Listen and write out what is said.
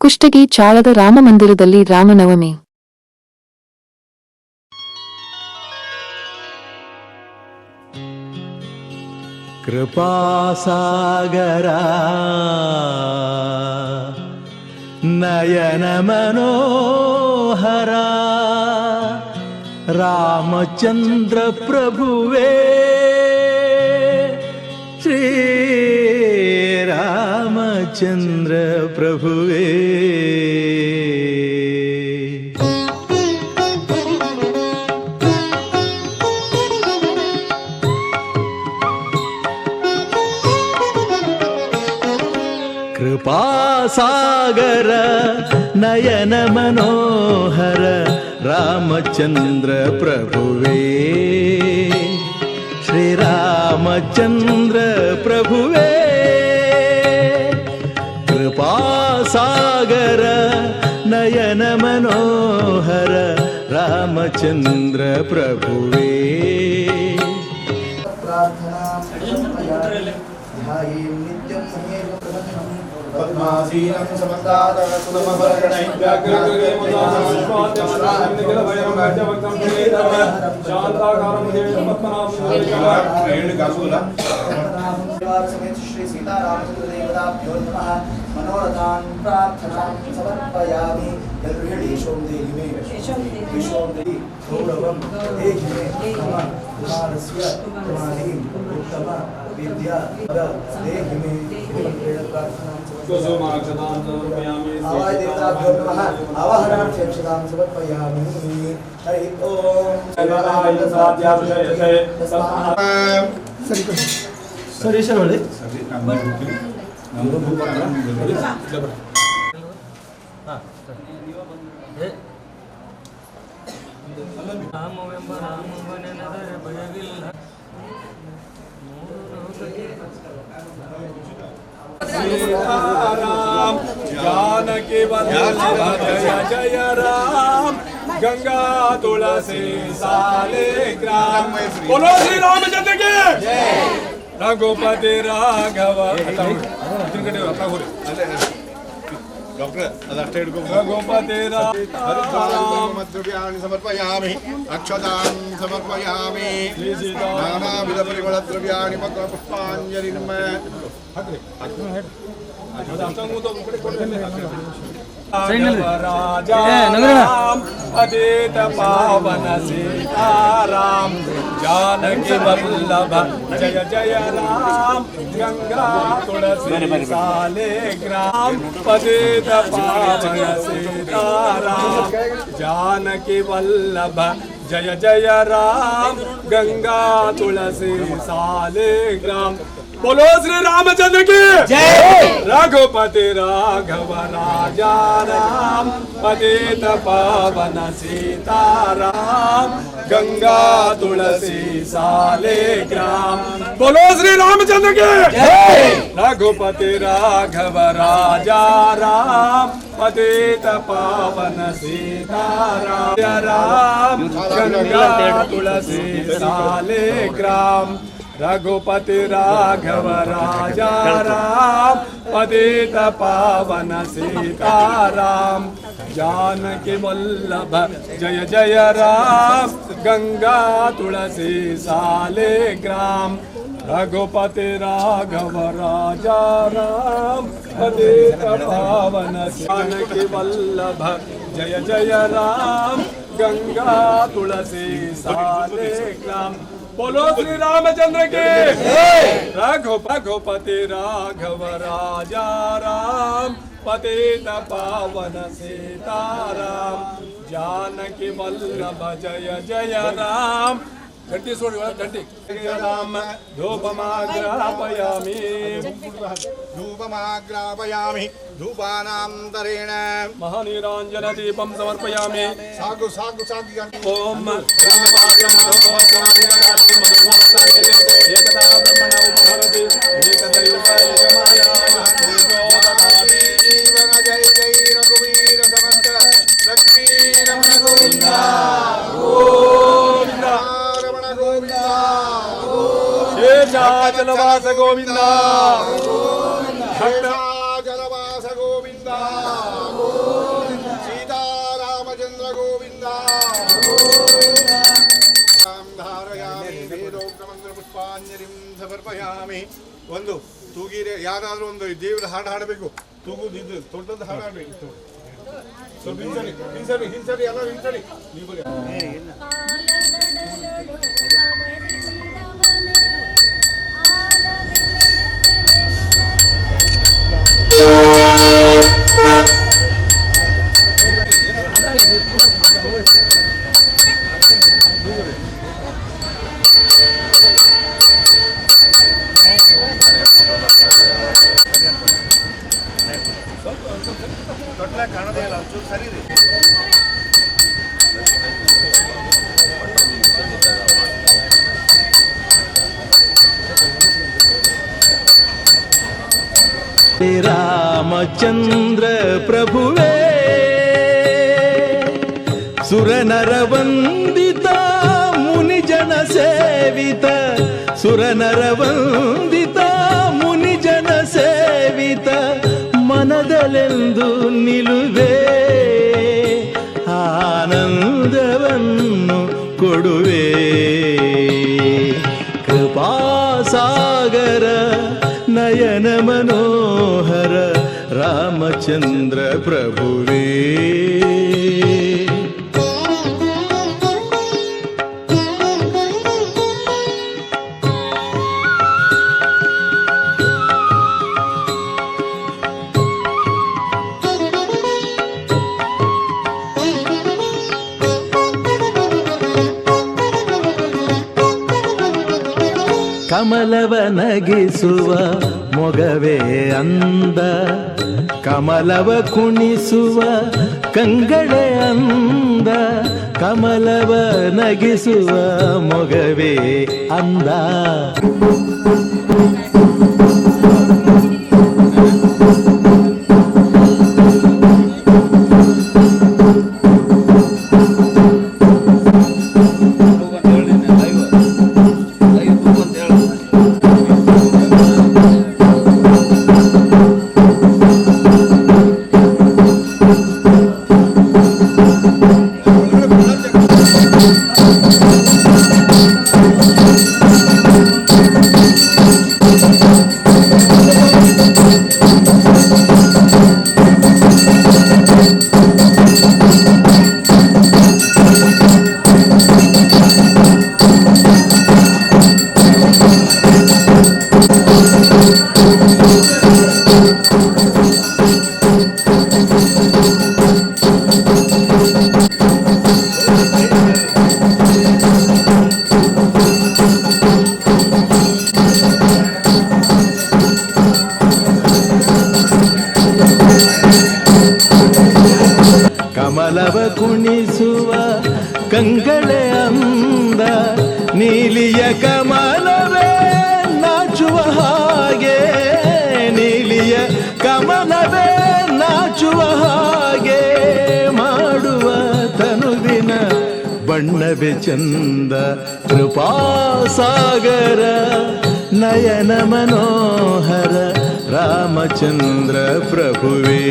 ಕುಷ್ಟಗಿ ಚಾಳದ ರಾಮಮಂದಿರದಲ್ಲಿ ರಾಮನವಮಿ. ಕೃಪಾಸಾಗರ ನಯನ ಮನೋಹರ ರಾಮಚಂದ್ರ ಪ್ರಭುವೇ ಶ್ರೀ ರಾಮಚಂದ್ರ ಪ್ರಭುವೇ. ಕೃಪಾಸಾಗರ ನಯನ ಮನೋಹರ ರಾಮಚಂದ್ರ ಪ್ರಭುವೇ ಶ್ರೀರಾಮಚಂದ್ರ ಪ್ರಭುವೇ. ಕೃಪಾಸಾಗರ ನಯನ ಮನೋಹರ ರಾಮಚಂದ್ರ ಪ್ರಭುವೇ. पद्मासीनं समन्तादः सुनमभरणै व्याघ्रकृतेमुदास्वाद्यमनान्यखिलभयं शान्ताकारं देवं पद्मनाभं समेत श्री सीतारामचंद्र देवताभ्यो नमः. मनोरथान् प्रार्थनान् समर्पयामि. यद्गृहीशों देहि मे विश्वं देहि गौरवं देहि मे मम कुमारस्य कुमारीं उत्तम विद्या देहि मे प्रार्थनां आवाय देवताभ्यो नमः. आवाहनार्थं क्षदां समर्पयामि. हरि ओम शिवाय साध्याभिषेके सर ईश्वर वाले राम जानकी वल्लभ जय जय राम गंगा तुलसी सालिग्राम. बोलो श्री रामचंद्र की रघुपति राघव रघुपति द्रव्याणि समर्पयामि. अक्षतां समर्पयामि. नानाविध परिमल द्रव्याणि पुष्पाञ्जलिं राम पतित पावन सीताराम जानकी वल्लभ जय जय राम गंगा तुलसी सालिग्राम. पतित पावन सीताराम जानकी वल्लभ जय जय राम गंगा तुलसी सालिग्राम. बोलो श्री रामचंद्र की जय. रघुपति राघव राजा राम पतित पावन सीताराम गंगा तुलसी सालिग्राम. बोलो श्री रामचंद्र की जय. रघुपति राघव राजा राम पतित पावन सीताराम राम गंगा तुलसी सालिग्राम. रघुपति राघव राजा राम पतित पावन सीताराम जानकी वल्लभ जय जय राम गंगा तुलसी सालिग्राम. रघुपति राघव राजा राम पतित पावन जानकी वल्लभ जय जय राम गंगा तुलसी सालिग्राम. बोलो श्री रामचंद्र के रघुपति राघव राजा राम पतित पावन सीताराम जानकी वल्लभ जय जय राम. घंटी सोड़ी घंटी राम धूपमाग्रापयामि धूपमाग्रापयामि. धूपानान्तरेण महानीराञ्जन दीपं समर्पयामि. सागु सागु सागु ओम एकदा ब्रह्मण उपहरति एकदैव यजमाया जय जय रघुवीर समर्थ लक्ष्मी रमण गोविंदा गोविंदा रमण गोविंदा शेषाचलवास गोविंदा जलवास गोविंदा ಗೋವಿಂದ ಧಾರಯಾಮಿ ವೇದೋಕ್ತಮಂತ್ರ ಪುಷ್ಪಾಂಜಲಿಂ ಸಮರ್ಪಯಾಮಿ. ಒಂದು ತೂಗಿರೆ ಯಾರಾದ್ರೂ ಒಂದು ದೇವರ ಹಾಡು ಹಾಡಬೇಕು. ತೂಗುದು ಇದು ದೊಡ್ಡದು ಹಾಡು ಹಾಡಬೇಕು. ಸ್ವಲ್ಪ ಹಿಂಸರಿ ಎಲ್ಲ ಹಿಂಸರಿ ನೀವು ಬರೀ. ದೊಡ್ಡ ಕಾಣದೇ ಇಲ್ಲ ಒಂಚೂರು ಸರಿ ರೀ. ರಾಮಚಂದ್ರ ಪ್ರಭುವೇ ಸುರನರ ವಂದಿತ ಮುನಿಜನ ಸೇವಿತ, ಸುರನರ ವಂದಿತ ಮುನಿಜನ ಸೇವಿತ, ಮನದಲೆಂದು ನಿಲುವೆ ಆನಂದವನ್ನು ಕೊಡುವೆ. ಕೃಪಾಸಾಗರ ನಯನ ಮನೋಹರ ರಾಮಚಂದ್ರ ಪ್ರಭುವೇ. ಕಮಲವ ನಗಿಸುವ ಮೊಗವೇ ಅಂದ, ಕಮಲವ ಕುಣಿಸುವ ಕಂಗಳೇ ಅಂದ, ಕಮಲವ ನಗಿಸುವ ಮೊಗವೇ ಅಂದ. ಕಮಲವ ಕುಣಿಸುವ ಕಂಗಳೇ ಅಂದ, ನೀಲಿಯ ಕಮಲವೇ ನಾಚುವ ಹಾಗೆ, ನೀಲಿಯ ಕಮಲವೇ ನಾಚುವ ಹಾಗೆ, ಮಾಡುವ ತನುವಿನ ಬಣ್ಣವೇ ಚಂದ. ಕೃಪಾಸಾಗರ ನಯನ ಮನೋಹರ ರಾಮಚಂದ್ರ ಪ್ರಭುವೇ.